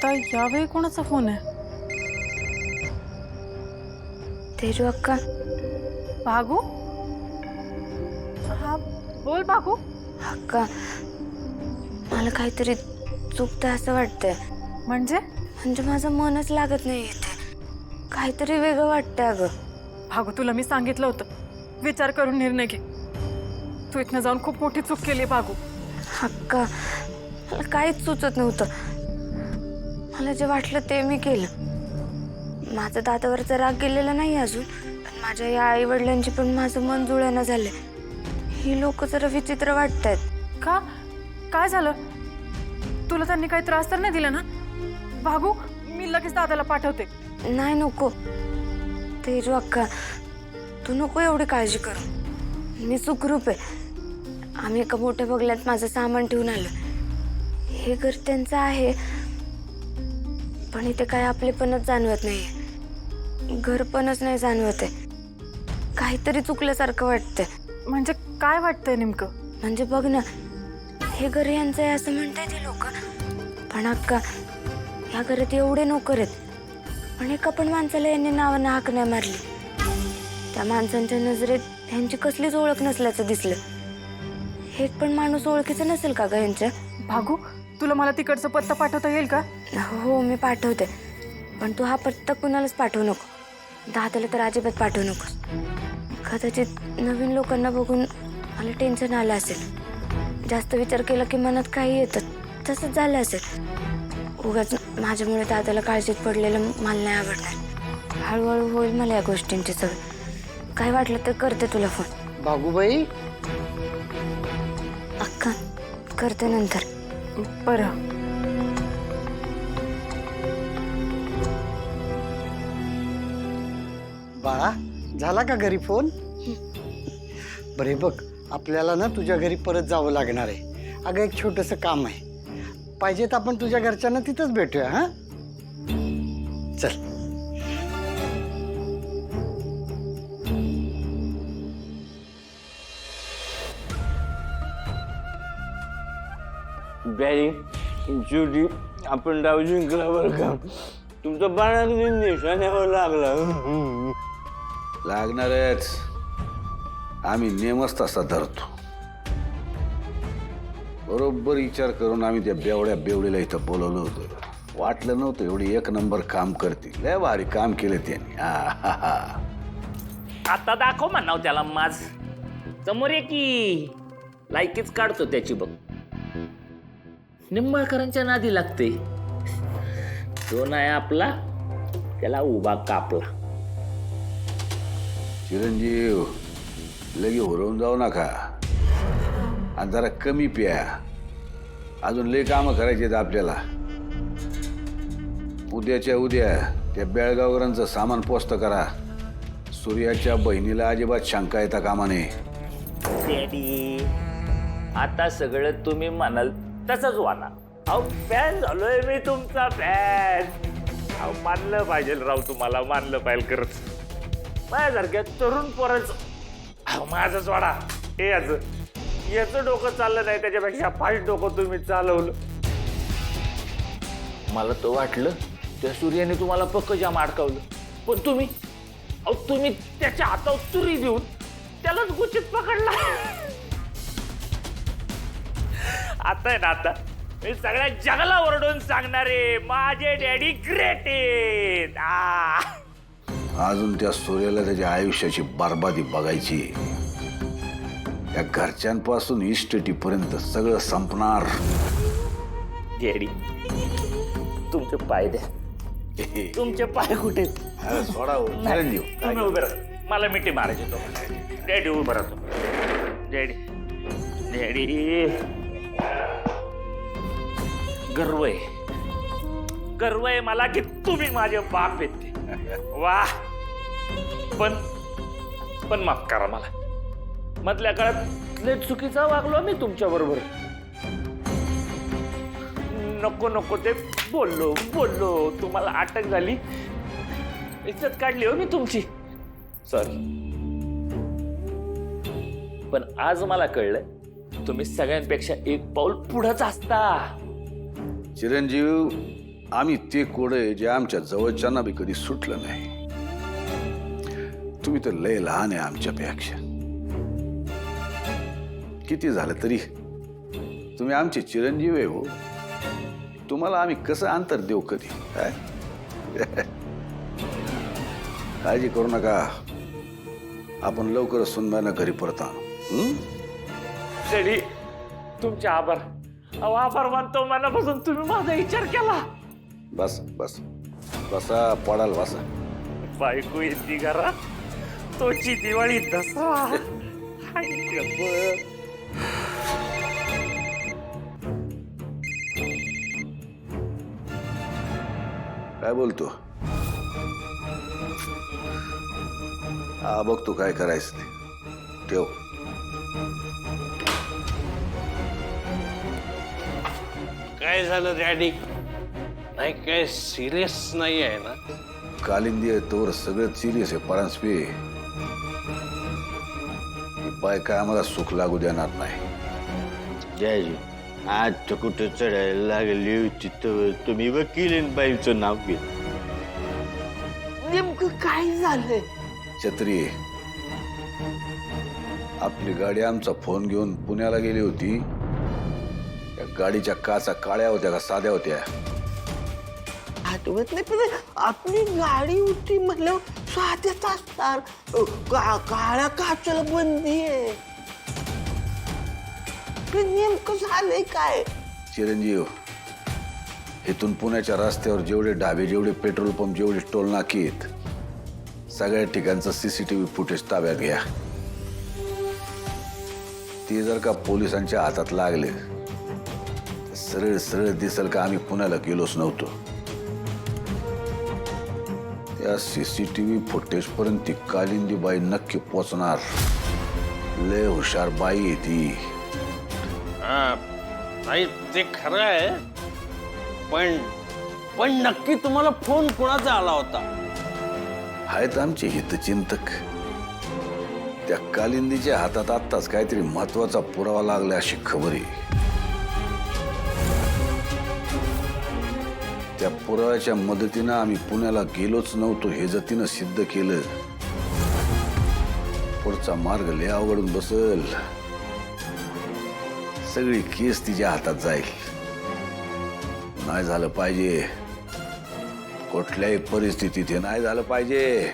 आता यावेळी कोणाचा फोन आहे? तेजू अक्का. भागू? हा बोल भागू. अक्का, मला काहीतरी चुकतं असं वाटतंय. म्हणजे? म्हणजे माझं मनच लागत नाही इथे. काहीतरी वेगळं वाटतंय अगं. भागू तुला मी सांगितलं होतं, विचार करून निर्णय घे. तू इथनं जाऊन खूप मोठी चूक केली भागू. अक्का, मला काहीच सुचत नव्हतं. मला जे वाटलं ते मी केलं. माझं दादावरचा राग गेलेला नाही अजून, पण माझ्या या आई वडिलांची पण माझं मन जुळेना झालंय. ही लोक जरा विचित्र वाटतायत. का? काय झालं? तुला त्यांनी काही त्रास तर नाही दिला ना? भागू मी लगेच दादाला पाठवते. नाही नको तेजू अक्का, तू नको एवढी काळजी करू. मी सुखरूप आहे. आम्ही एका मोठ्या बंगल्यात माझं सामान ठेवून आलो. हे घर त्यांचं आहे, पण इथे काय आपलेपणच जाणवत नाहीये. घरपणच नाही जाणवत आहे. काहीतरी चुकल्यासारखं वाटतंय. म्हणजे काय वाटतंय नेमकं? म्हणजे बघ ना, हे घर यांचं आहे असं म्हणताय ते लोक, पण अक्का ह्या घरात एवढे नोकर आहेत, पण एका पण माणसाला यांनी नावानं हाक नाही मारली. त्या माणसांच्या नजरेत ह्यांची कसलीच ओळख नसल्याचं दिसलं. एक पण माणूस ओळखीचा नसेल का ग यांच्या? भागू तुला मला तिकडचा पत्ता पाठवता येईल का? हो मी पाठवते, पण तू हा पत्ता कुणालाच पाठवू नको. दादाला तर अजिबात पाठवू नकोस. कदाचित नवीन लोकांना बघून मला टेन्शन आलं असेल. जास्त विचार केला की मनात काही येतं, तसंच झालं असेल. उगाच माझ्यामुळे दादाला काळजीत पडलेलं मला नाही आवडणार. हळूहळू होईल मला या गोष्टींची सवय. काय वाटलं तर करते तुला फोन. भागूबाई, अक्का करते नंतर. बरं. बाळा झाला का घरी फोन? बरे बघ, आपल्याला ना तुझ्या घरी परत जावं लागणार आहे. अगं एक छोटंसं काम आहे. पाहिजे तर आपण तुझ्या घरच्यांना तिथंच भेटूया. हा चल. बॅरी शेवटी आपण डाव जिंकला बरं का. तुमचा बाण अगदी निशाण्यावर लागला. लागणारच. आम्ही नेमच तसा धरतो. बरोबर विचार करून आम्ही त्या बेवड्याला इथं बोलवलं होतं. वाटलं नव्हतं एवढी एक नंबर काम करतील. लय भारी काम केलं त्यांनी. आता दाखव म्हणाव त्याला माझ समोर ये की लायकीच काढतो त्याची बघ. निंबाळकरांच्या नादी लागते. तो नाही आपला, त्याला उभा कापला. चिरंजीव लगे हुरवून जाऊ नका आणि जरा कमी प्या. अजून लय कामं करायची आहेत आपल्याला. उद्याच्या उद्या त्या बेळगावकरांचं सामान पोस्त करा. सूर्याच्या बहिणीला अजिबात शंका येता कामा नये. डॅडी आता सगळं तुम्ही म्हणाल तसंच वाना. अहो फॅन झालोय मी तुमचा फॅन. अहो मानलं पाहिजे राव, तुम्हाला मानलं पाहिजे खरंच. माझ्यासारख्या तरुण पोराचं अहो माझंच वाडा हे याचं डोकं चाललं नाही, त्याच्यापेक्षा फास्ट डोकं तुम्ही चालवलं. मला तर वाटलं त्या सूर्याने तुम्हाला पक्क जाम अडकावलं, पण तुम्ही त्याच्या हातावर तुरी देऊन त्यालाच गुचित पकडला. आता आहे ना, आता मी सगळ्या जगाला ओरडून सांगणारे माझे डॅडी ग्रेट आहेत. अजून त्या सूर्याला त्याच्या आयुष्याची बरबादी बघायची. या घरच्यांपासून इस्टेटीपर्यंत सगळं संपणार. डॅडी तुमचे पाय द्या. तुमचे पाय कुठे? अरे सोडा हो, चिरंजीव. तुम्ही उभे राहा, मला मिठी मारायची. तो डॅडी उभं राहतो. डॅडी डॅडी गर्व आहे मला की तुम्ही माझे बाप आहेत. वा पण माफ करा मला. मधल्या काळात लय चुकीचा वागलो मी तुमच्या बरोबर. नको ते बोललो तुम्हाला अटक झाली, इज्जत काढली हो मी तुमची. सॉरी. पण आज मला कळलं तुम्ही सगळ्यांपेक्षा एक पाऊल पुढंच असता. चिरंजीव आम्ही ते कोडे जे आमच्या जवळच्यांना बी कधी सुटलं नाही. तुम्ही तर लय लहान आहे आमच्यापेक्षा. किती झालं तरी तुम्ही आमचे चिरंजीव आहे हो. तुम्हाला आम्ही कसं अंतर देऊ कधी काय? काळजी करू नका, आपण लवकरच सुनबाईंना घरी परत आणू. डॅडी तुमचे आभार. अहो आभार मानतो मनापासून, तुम्ही माझा विचार केला. बस बस बसा, पडाल बसा. बायको येते घरात, तोची दिवाळी दसरा. काय बोलतो? हा बघतो काय करायचं ते. ठेव. काय झालं डॅडी? नाही काय सिरियस नाही आहे ना? कालिंदी आहे तोवर सगळं सिरियस आहे परांजपे. बाय काय आम्हाला सुख लागू देणार नाही. जयजी आज तर कुठं चढायला लागली होती तर तुम्ही वकिलींबाईचं नाव घेत. नेमकं काय झालंय? छत्री, आपली गाडी आमचा फोन घेऊन पुण्याला गेली होती. त्या गाडीच्या काचा काळ्या होत्या का साध्या होत्या? आठवत नाही, पण आपली गाडी होती म्हणलं साध्याच असणार. काळ्या काचेला बंदी आहे. पण नेमकं झालंय काय? चिरंजीव, इथून पुण्याच्या रस्त्यावर जेवढे ढाबे, जेवढे पेट्रोल पंप, जेवढे टोल नाके आहेत, सगळ्या ठिकाणचं CCTV फुटेज ताब्यात घ्या. ते जर का पोलिसांच्या हातात लागले सरळ सरळ दिसेल का आम्ही पुण्याला गेलोच नव्हतो. या CCTV फुटेज पर्यंत ती कालिंदी बाई नक्की पोचणार. लय हुशार बाई आहे ती. नाही ते खरं आहे, पण नक्की तुम्हाला फोन कोणाचा आला होता? आहेत आमचे हितचिंतक. त्या कालिंदीच्या हातात आत्ताच काहीतरी महत्वाचा पुरावा लागला अशी खबर आहे. त्या पुराव्याच्या मदतीनं आम्ही पुण्याला गेलोच नव्हतो हे जर तिनं सिद्ध केलं, पुढचा मार्ग लय अवघडून बसल. सगळी केस तिच्या हातात जाईल. नाही झालं पाहिजे, कुठल्याही परिस्थितीत हे नाही झालं पाहिजे.